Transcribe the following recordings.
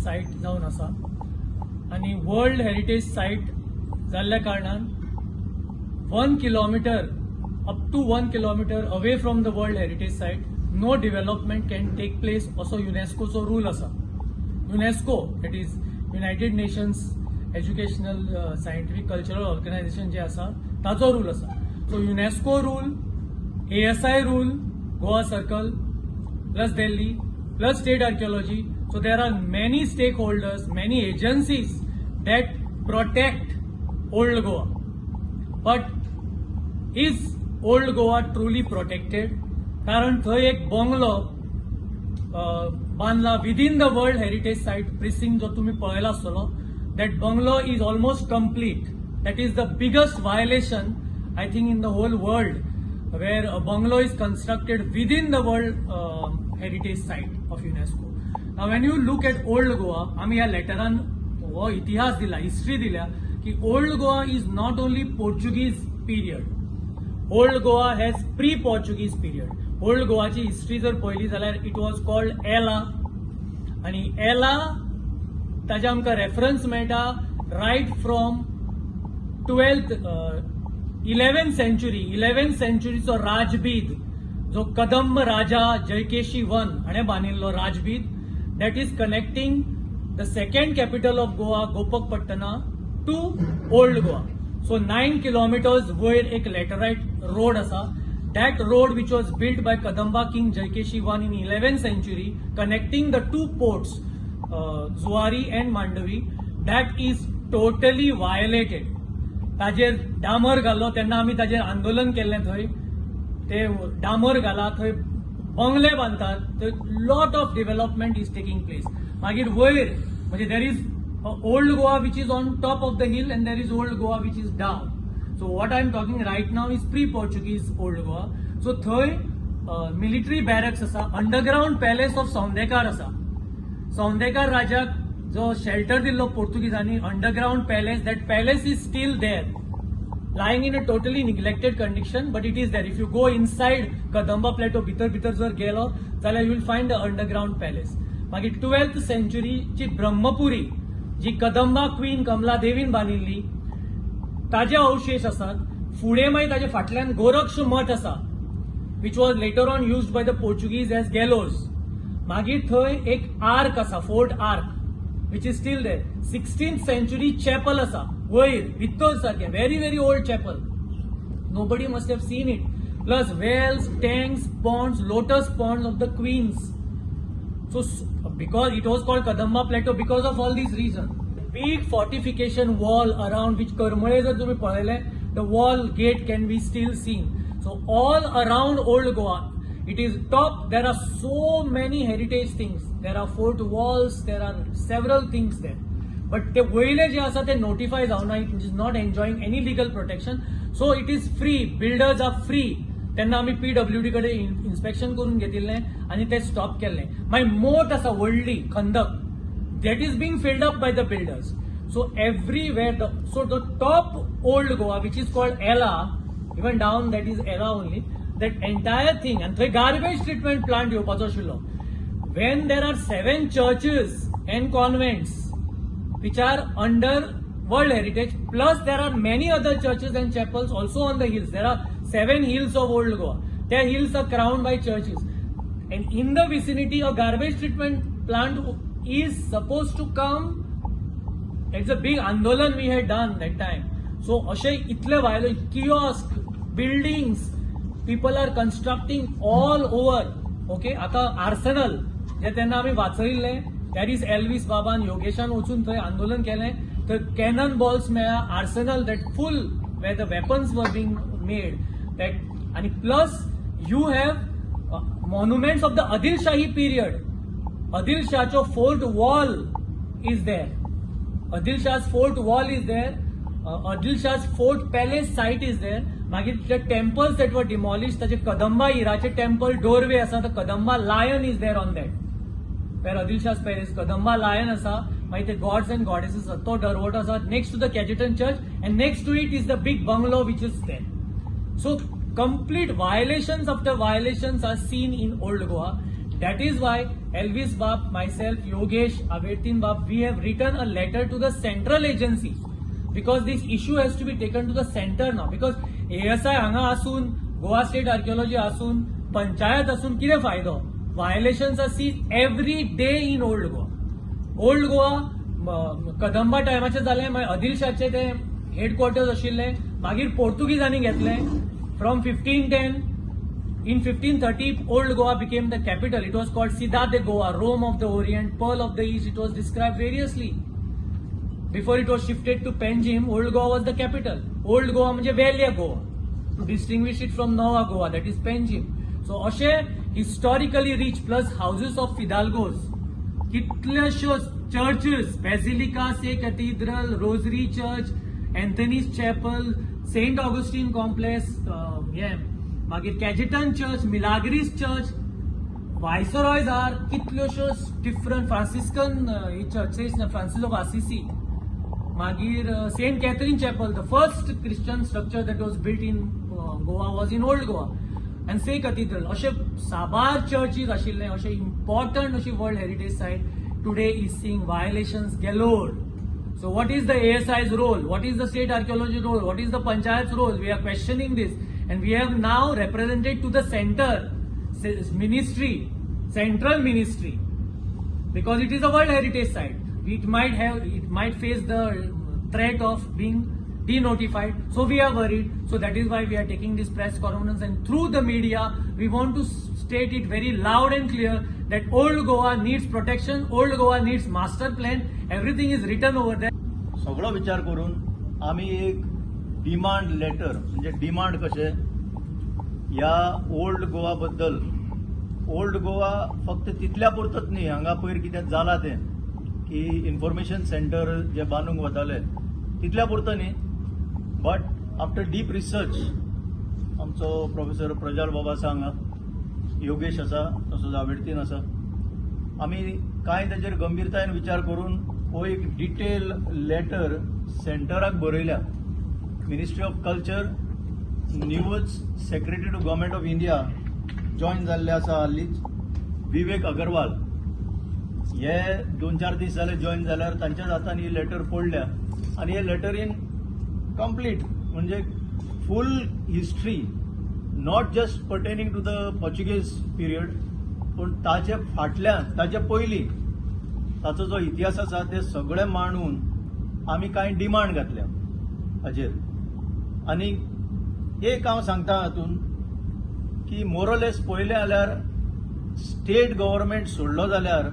सायट जावन आसा आनी वर्ल्ड हेरिटेज सायट जाल्ल्या कारणान 1 kilometre up to 1 kilometer away from the world heritage site no development can take place असो युनेस्कोचो रूल आसा. UNESCO it is United Nations Educational Scientific Cultural Organisation जे आसा ताचो रूल आसा. So UNESCO rule, ASI rule, Goa circle plus Delhi plus state archaeology. So there are many stakeholders, many agencies that protect old Goa. But is old Goa truly protected? कारण थंय एक bungalow बांधला within the world heritage site precinct जो तुम्ही पळयला आसतलो. That bungalow is almost complete. That is the biggest violation I think in the whole world where a bungalow is constructed within the world heritage site of UNESCO. Now when you look at old Goa, आम्ही ह्या लेटरान हो इतिहास दिला, history दिल्या की old Goa is not only Portuguese period. Old Goa has pre Portuguese period. Old गोवाची history जर पळयली जाल्यार इट वॉज कॉल्ड एला आणि एला ताजे आमकां रेफरन्स मेळटा रायट फ्रॉम 11th सेंच्युरीचो राजबीद जो कदंब राजा जयकेशी I हाणें बांदिल्लो राजबीद that is connecting the second capital of Goa, Gopakpattana, to Old Goa. So 9 kilometers where एक laterite road asa. That road which was built by Kadamba King Jaikeshi I in 11th century, connecting the two ports, Zuari and Mandavi, that is totally violated. ताजेर डामर घाल्लो तेन्ना आमी ताजेर आंदोलन केल्लें थंय. ते डामर घाला थंय बंगले बांदतात. थंय lot of development is taking place. मागीर वयर म्हणजे there is old Goa which is on top of the hill and there is old Goa which is down. So what I am talking right now is pre Portuguese old Goa. So थंय military बॅरक्स आसा. Underground palace of Saundekar आसा. सौंदेकार राजाक जो shelter दिल्लो पोर्तुगीजांनी, underground palace, that palace is still there, lying in a totally neglected condition, but it is there. If you go inside Kadamba Plateau, भितर जर गेलो जाल्यार you will find the underground palace. मागीर 12th century ची ब्रह्मपुरी जी Kadamba queen कमलादेवीन बांदिल्ली ताजे अवशेष आसात. फुडें मागीर ताजे फाटल्यान गोरक्ष मठ आसा which was later on used by the Portuguese as gallows. मागीर थंय एक आर्क आसा, fort arc, which is still there. 16th century chapel आसा वयर भितर सारखे, very old chapel. Nobody must have seen it. Plus wells, tanks, ponds, lotus ponds of the queens. So because it was called Kadamba Plateau because of all these reasons. Big fortification wall around which Karmale जर तुम्ही पळयले, the wall gate can be still seen. So all around old Goa, it is top. There are so many heritage things. There are fort walls. There are several things there. But ते वयले जे आसा ते notify जावना. It is not enjoying any legal protection. So it is free. Builders are free. तेन्ना आमी PWD कडे inspection करून घेतिल्लें आनी ते स्टॉप केल्लें. मागीर मोट आसा व्हडली खंदक, that is being filled up by the builders. So everywhere, so the top old Goa, which is called Ella, even down that is Ella only, that entire thing, and the garbage treatment plant येवपाचो आशिल्लो. When there are 7 churches and convents which are under World Heritage, plus there are many other churches and chapels also on the hills. There are 7 hills of Old Goa. Their hills are crowned by churches. And in the vicinity, a garbage treatment plant is supposed to come. It's a big andolan we had done that time. So, ashe itle violent kiosk, buildings, people are constructing all over. Okay, आता Arsenal जे तेन्ना आमी वाचयल्ले, that is Elvis बाबान योगेशान वचून थंय आंदोलन केलें. तर cannon balls मेळ्ळा. Arsenal that full where the weapons were being made that. आनी plus you have monuments of the Adilshahi period. आदिलशाहचो fort wall is there. Adilshah's fort wall is there. Adilshah's fort palace site is there. मागीर ते temples that were demolish, ताचे कदंबा हिराचे temple doorway आसा. The Kadamba lion is there on that. Where Adilshah's palace, Kadamba Lion asa, मागीर ते gods and goddesses तो दरवट आसा next to the Cajetan church, and next to it is the big bungalow which is there. So complete violations after violations are seen in Old Goa. That is why Elvis Bab, myself, Yogesh, Avertin Bab, we have written a letter to the central agency because this issue has to be taken to the center now. Because ASI hanga asun, Goa State Archaeology asun, Panchayat asun, कितें फायदो? Violations are seen every day in Old Goa. Old Goa Kadamba टायमाचे जाले, मागीर आदिलशाचे ते headquarters आशिल्ले, मागीर पोर्तुगीजांनी घेतले. From 1510 in 1530, Old Goa became the capital. It was called Ciudad de Goa, Rome of the Orient, Pearl of the East. It was described variously. Before it was shifted to Panjim, Old Goa was the capital. Old Goa म्हणजे Velha Goa, to distinguish it from Nova Goa, that is Panjim. So अशे historically rich plus houses of Fidalgos, कितल्योश्योच churches, Basilica से Cathedral, Rosary Church, Anthony's Chapel, Saint Augustine Complex, मागीर Cajetan Church, Milagres Church, Viceroys are कितल्योश्योच different Franciscan churches, Francis of Assisi, मागीर Saint Catherine Chapel, the first Christian structure that was built in Goa was in Old Goa, and Saint Cathedral. अशे साबार churches आशिल्ले, अशे important अशी World Heritage Site today is seeing violations galore. So what is the ASI's role? What is the State Archaeology role? What is the Panchayat's role? We are questioning this, and we have now represented to the center ministry, central ministry, because it is a World Heritage Site. It might face the threat of being denotified. So we are worried. So that is why we are taking this press conference, and through the media, we want to state it very loud and clear that Old Goa needs protection. Old Goa needs master plan. Everything is written over there. सगळो विचार करून आम्ही एक demand letter, म्हणजे demand कशे ह्या old Goa बद्दल. Old Goa फक्त तितल्या पुरतच न्ही, हांगा पयर कितें जालां तें की इन्फॉर्मेशन सेंटर जे बांदूंक वताले तितल्या पुरतं न्ही, बट आफ्टर डीप रिसर्च आमचो प्रोफेसर प्रज्वल बाबा आसा, हांगा योगेश आसा, तसोच आवेडतीन आसा, आमी कांय ताचेर गंभीरतायेन विचार करून हो एक डिटेल लेटर सेंटराक बरयल्या. Ministry of culture, news secretary to government of India join जाल्ले आसा हालींच, विवेक अगरवाल हे 2-4 दीस जाले जॉईन जाल्यार तांच्या हातान ही लेटर पडल्या, आनी हे लेटरीन कंप्लीट म्हणजे full history, not just pertaining to the Portuguese period, पण ताचे फाटल्यान ताचे पयलीं ताचो जो इतिहास आसा ते सगळे मांडून आमी कांय डिमांड घातल्या हाजेर. आनी एक हांव सांगता हातून की मोरलेस पळयलें जाल्यार स्टेट गव्हर्नमेंट सोडलो जाल्यार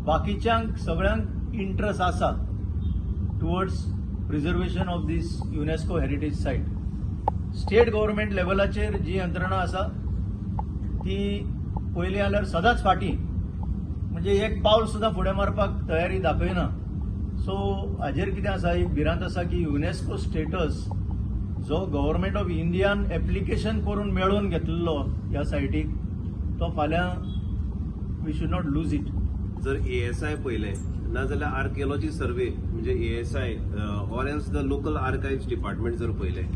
बाकीच्यांक सगळ्यांक इंट्रस्ट आसा towards preservation of these UNESCO heritage site. State government लेवलाचेर जी यंत्रणा आसा ती पळयली जाल्यार सदांच फाटीं, म्हणजे एक पावल सुद्दां फुडें मारपाक तयारी दाखयना. सो हाजेर कितें आसा, एक भिरांत आसा की युनेस्को स्टेटस जो गव्हर्नमेंट ऑफ इंडियान एप्लिकेशन करून मेळोवन घेतलेलो ह्या सायटीक, तो फाल्यां we should not lose it. जर ASI पळयलें नाजाल्यार आर्किओलॉजी सर्वे म्हणजे ASI or else the local archives department जर पळयलें,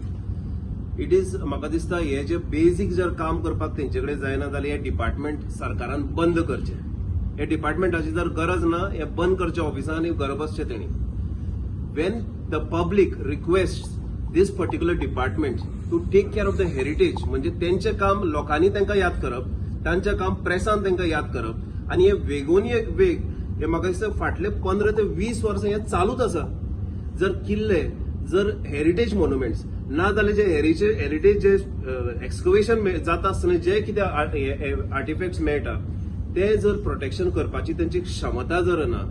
इट इज म्हाका दिसता हे जे बेसिक जर काम करपाक तेंचे कडेन जायना जाल्यार हे डिपार्टमेंट सरकारान बंद करचें. हे डिपार्टमेंटाची जर गरज ना, हे बंद करचे ऑफिसान आनी घर बसचे तेणी. When the public request this particular department to take care of the heritage, म्हणजे तेंचें काम लोकांनी तांकां याद करप, तांचें काम प्रेसान तांकां याद करप, आनी हे वेगोनी एक वेग हे म्हाका दिसता फाटले 15 ते 20 वर्सां हे चालूच आसा. जर किल्ले, जर हेरिटेज मॉन्युमेंट्स ना जाल्यार जे हेरिटेज जे एक्सकवेशन जाता आसतना जे कितें आर्टिफॅक्ट्स मेळटा ते जर प्रोटेक्शन करपाची त्यांची क्षमता जर ना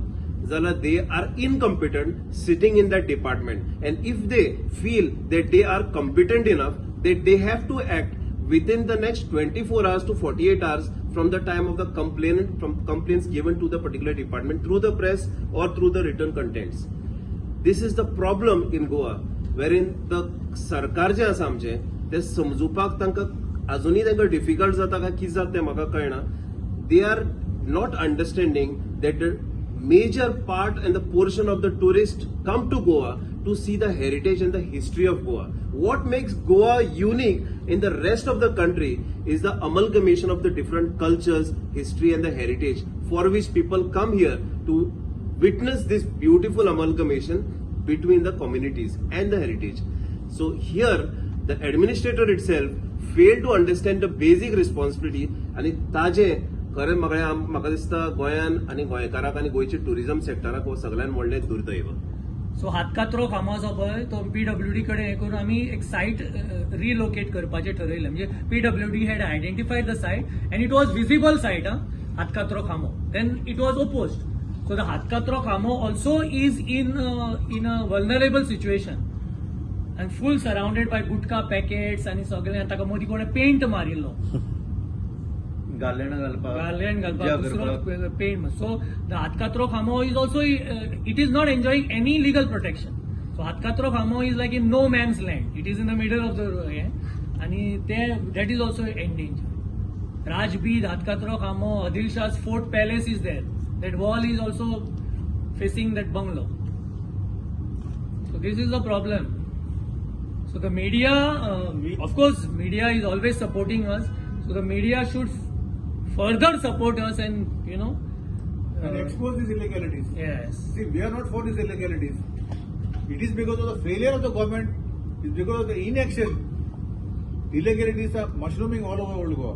जाल्यार they are incompetent sitting in that department. And if they feel that they are competent enough that they have to act within the next 24 hours to 48 hours from the time of the complaints given to the particular department through the press or through the written contents. This is the problem in Goa, wherein the sarkar je asa amche te समजुपाक तांकां अजुनी तांकां difficult जाता काय कितें जाता तें म्हाका कळना. They are not understanding that the major part and the portion of the tourists come to Goa to see the heritage and the history of Goa. What makes Goa unique in the rest of the country is the amalgamation of the different cultures, history and the heritage, for which people come here to witness this beautiful amalgamation between the communities and the heritage. So here, the administrator itself failed to understand the basic responsibility आणि ताजे खरें म्हाका दिसता गोंयान आनी गोंयकाराक आनी गोंयच्या टुरिझम सेक्टराक हो सगळ्यान व्हडलें दुर्दैव. सो हातकात्रो खांबो जो पळय तो PWD कडेन हे करून आमी एक सायट रिलोकेट करपाचें ठरयलें. म्हणजे PWD had identified the site and it was visible site Hatkatro Khambo. Then it was opposed. So the Hatkatro Khambo also is in a vulnerable situation and full surrounded by gutka packets आणि सगळे ताका मदीं कोणें पेंट मारिल्लो गालेणा गार्लेंड घालपाक घालपाक paint. So the Hatkatro Khambo is also it is not enjoying any legal protection. So Hatkatro Khambo is like in no man's land. It is in the middle of the हे आणि that is also endanger. Rajbid, Hatkatro Khambo, Adil Shah's fort palace is there. That wall is also facing that bungalow. So this is the problem. So the media, of course, media is always supporting us. So the media should further support us and, and expose these illegalities. Yes. See, we are not for these illegalities. It is because of the failure of the government, it's because of the inaction. Illegalities are mushrooming all over Old Goa.